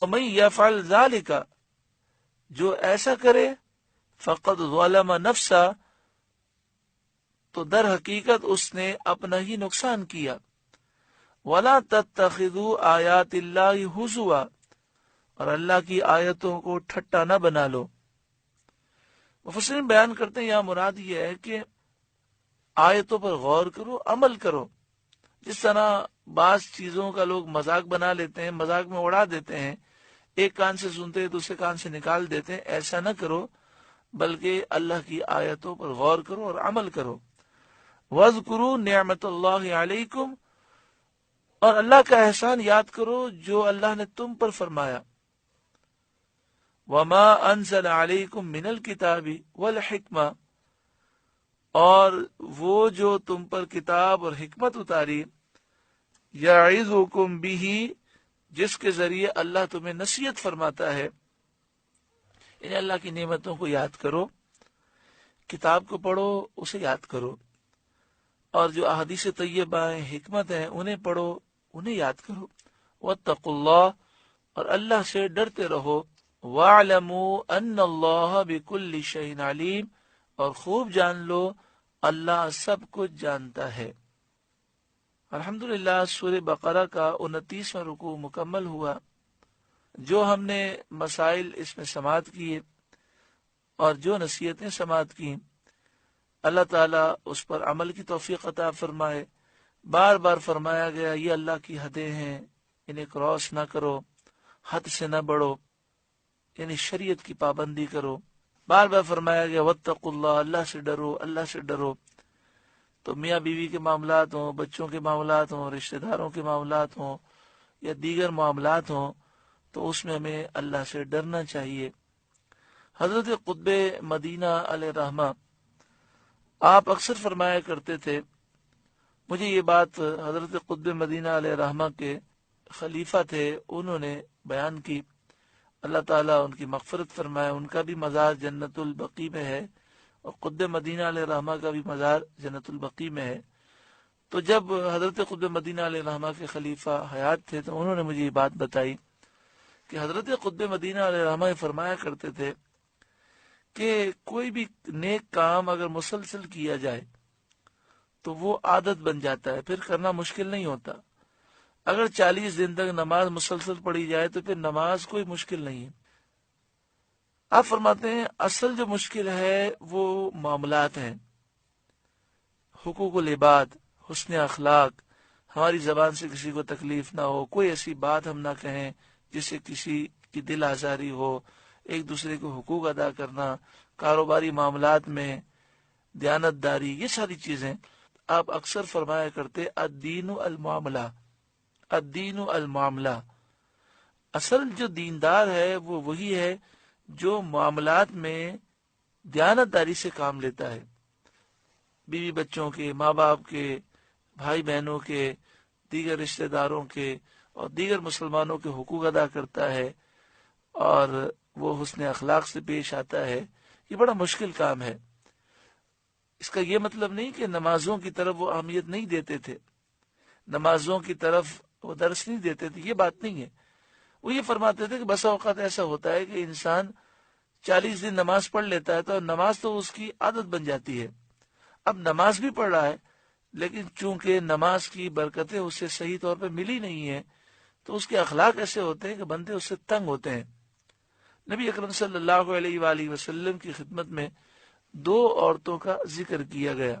ومن یفعل ذلک، جو ایسا کرے، فقد ظلم نفسا، تو در حقیقت اس نے اپنا ہی نقصان کیا۔ ولا تتخذوا آیات اللہ ہزوا، اور اللہ کی آیتوں کو ٹھٹا نہ بنا لو۔ مفسرین بیان کرتے ہیں یہاں مراد یہ ہے کہ آیتوں پر غور کرو، عمل کرو۔ جس طرح بعض چیزوں کا لوگ مذاق بنا لیتے ہیں، مذاق میں اڑا دیتے ہیں، ایک کان سے سنتے دوسرے کان سے نکال دیتے ہیں، ایسا نہ کرو، بلکہ اللہ کی آیتوں پر غور کرو اور عمل کرو۔ وَاذْكُرُوا نِعْمَةَ اللَّهِ عَلَيْكُمْ، اور اللہ کا احسان یاد کرو جو اللہ نے تم پر فرمایا۔ وَمَا أَنزَلَ عَلَيْكُمْ مِنَ الْكِتَابِ وَالْحِكْمَةِ، اور وہ جو تم پر کتاب اور حکمت اتاری، یعظکم بہ، جس کے ذریعے اللہ تمہیں نصیحت فرماتا ہے۔ یعنی اللہ کی نعمتوں کو یاد کرو، کتاب کو پڑھو، اسے یاد کرو، اور جو احادیث طیبہ ہیں، حکمت ہیں، انہیں پڑھو، انہیں یاد کرو۔ واتقوا اللہ، اور اللہ سے ڈرتے رہو۔ واعلموا ان اللہ بکل شیء علیم، اور خوب جان لو اللہ سب کچھ جانتا ہے۔ الحمدللہ سورہ بقرہ کا 29واں رکوع مکمل ہوا۔ جو ہم نے مسائل اس میں سماعت کیے اور جو نصیحتیں سماعت کی، اللہ تعالیٰ اس پر عمل کی توفیق عطا فرمائے۔ بار بار فرمایا گیا یہ اللہ کی حدیں ہیں، انہیں کراس نہ کرو، حد سے نہ بڑھو، یعنی شریعت کی پابندی کرو۔ بار بار فرمایا گیا واتقوا اللہ، اللہ سے ڈرو، اللہ سے ڈرو۔ تو میاں بیوی کے معاملات ہوں، بچوں کے معاملات ہوں، رشتہ داروں کے معاملات ہوں، یا دیگر معاملات ہوں، تو اس میں ہمیں اللہ سے ڈرنا چاہیے۔ حضرت قطب مدینہ علیہ رحمہ آپ اکثر فرمایا کرتے تھے، مجھے یہ بات حضرت قطب مدینہ علیہ رحمہ کے خلیفہ تھے، انہوں نے بیان کی، اللہ تعالیٰ ان کی مغفرت فرمائے۔ ان کا بھی مزار جنت البقیع میں ہے، اور قطب مدینہ علیہ رحمہ کا بھی مزار جنت البقیع میں ہے۔ تو جب حضرت قطب مدینہ علیہ رحمہ کے خلیفہ حیات تھے تو انہوں نے مجھے یہ بات بتائی کہ حضرت قطب مدینہ علیہ رحمہ فرمایا کرتے تھے کہ کوئی بھی نیک کام اگر مسلسل کیا جائے تو وہ عادت بن جاتا ہے، پھر کرنا مشکل نہیں ہوتا۔ اگر 40 دن تک نماز مسلسل پڑھی جائے تو پھر نماز کوئی مشکل نہیں ہے۔ آپ فرماتے ہیں اصل جو مشکل ہے وہ معاملات ہیں، حقوق العباد، حسن اخلاق، ہماری زبان سے کسی کو تکلیف نہ ہو، کوئی ایسی بات ہم نہ کہیں جس سے کسی کی دل آزاری ہو، ایک دوسرے کو حقوق ادا کرنا، کاروباری معاملات میں دیانت داری، یہ ساری چیزیں آپ اکثر فرمایا کرتے الدین المعاملہ، الدین المعاملہ۔ اصل جو دیندار ہے وہ وہی ہے جو معاملات میں دیانت داری سے کام لیتا ہے، بیوی بچوں کے، ماں باپ کے، بھائی بہنوں کے، دیگر رشتہ داروں کے اور دیگر مسلمانوں کے حقوق ادا کرتا ہے، اور وہ حسن اخلاق سے پیش آتا ہے۔ یہ بڑا مشکل کام ہے۔ اس کا یہ مطلب نہیں کہ نمازوں کی طرف وہ اہمیت نہیں دیتے تھے، نمازوں کی طرف وہ درس نہیں دیتے تھے، یہ بات نہیں ہے۔ وہ یہ فرماتے تھے کہ بسا اوقات ایسا ہوتا ہے کہ انسان 40 دن نماز پڑھ لیتا ہے تو نماز تو اس کی عادت بن جاتی ہے، اب نماز بھی پڑھ رہا ہے، لیکن چونکہ نماز کی برکتیں اسے صحیح طور پہ ملی نہیں ہیں تو اس کے اخلاق ایسے ہوتے ہیں کہ بندے اس سے تنگ ہوتے ہیں۔ نبی اکرم صلی اللہ علیہ وآلہ وسلم کی خدمت میں 2 عورتوں کا ذکر کیا گیا۔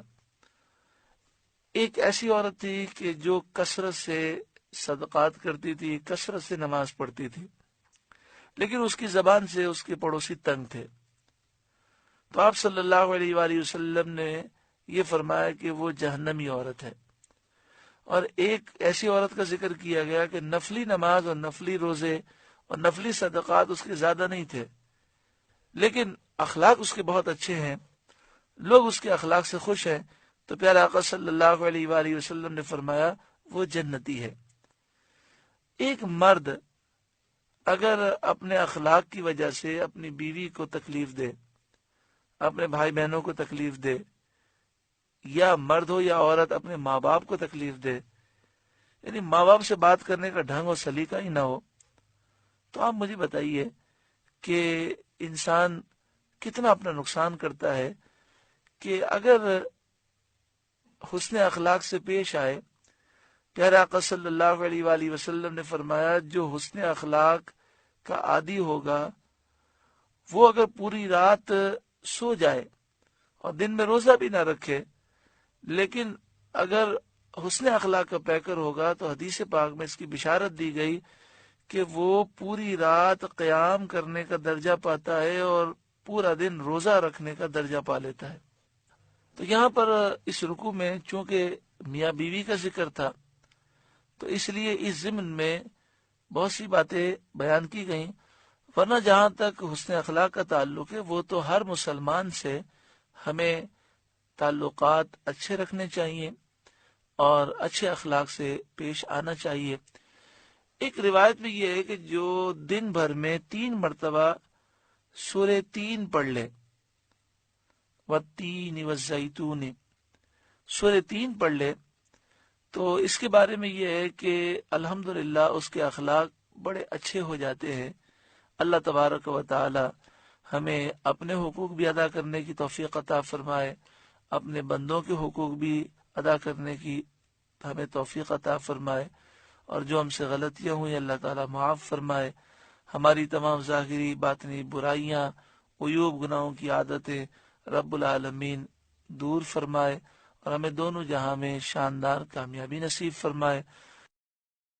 ایک ایسی عورت تھی کہ جو کثرت سے صدقات کرتی تھی، کثرت سے نماز پڑھتی تھی، لیکن اس کی زبان سے اس کے پڑوسی تنگ تھے۔ تو آپ صلی اللہ علیہ وآلہ وسلم نے یہ فرمایا کہ وہ جہنمی عورت ہے۔ اور ایک ایسی عورت کا ذکر کیا گیا کہ نفلی نماز اور نفلی روزے اور نفلی صدقات اس کے زیادہ نہیں تھے، لیکن اخلاق اس کے بہت اچھے ہیں، لوگ اس کے اخلاق سے خوش ہیں۔ تو پیارے آقا صلی اللہ علیہ وآلہ وسلم نے فرمایا وہ جنتی ہے۔ ایک مرد اگر اپنے اخلاق کی وجہ سے اپنی بیوی کو تکلیف دے، اپنے بھائی بہنوں کو تکلیف دے، یا مرد ہو یا عورت اپنے ماں باپ کو تکلیف دے، یعنی ماں باپ سے بات کرنے کا ڈھنگ اور سلیقہ ہی نہ ہو، تو آپ مجھے بتائیے کہ انسان کتنا اپنا نقصان کرتا ہے کہ اگر حسن اخلاق سے پیش آئے. پیارے آقا صلی اللہ علیہ وآلہ وسلم نے فرمایا جو حسن اخلاق کا عادی ہوگا وہ اگر پوری رات سو جائے اور دن میں روزہ بھی نہ رکھے، لیکن اگر حسن اخلاق کا پیکر ہوگا تو حدیث پاک میں اس کی بشارت دی گئی کہ وہ پوری رات قیام کرنے کا درجہ پاتا ہے اور پورا دن روزہ رکھنے کا درجہ پا لیتا ہے. تو یہاں پر اس رکوع میں چونکہ میاں بیوی کا ذکر تھا تو اس لیے اس ضمن میں بہت سی باتیں بیان کی گئیں، ورنہ جہاں تک حسن اخلاق کا تعلق ہے وہ تو ہر مسلمان سے ہمیں تعلقات اچھے رکھنے چاہیے اور اچھے اخلاق سے پیش آنا چاہیے. ایک روایت میں یہ ہے کہ جو دن بھر میں 3 مرتبہ سورہ 3 پڑھ لے، والتین والزیتون، سورہ 3 پڑھ لے، تو اس کے بارے میں یہ ہے کہ الحمدللہ اس کے اخلاق بڑے اچھے ہو جاتے ہیں. اللہ تبارک و تعالی ہمیں اپنے حقوق بھی ادا کرنے کی توفیق عطا فرمائے، اپنے بندوں کے حقوق بھی ادا کرنے کی ہمیں توفیق عطا فرمائے، اور جو ہم سے غلطیاں ہوئی اللہ تعالی معاف فرمائے. ہماری تمام ظاہری باطنی برائیاں، عیوب، گناہوں کی عادتیں رب العالمین دور فرمائے اور ہمیں دونوں جہاں میں شاندار کامیابی نصیب فرمائے.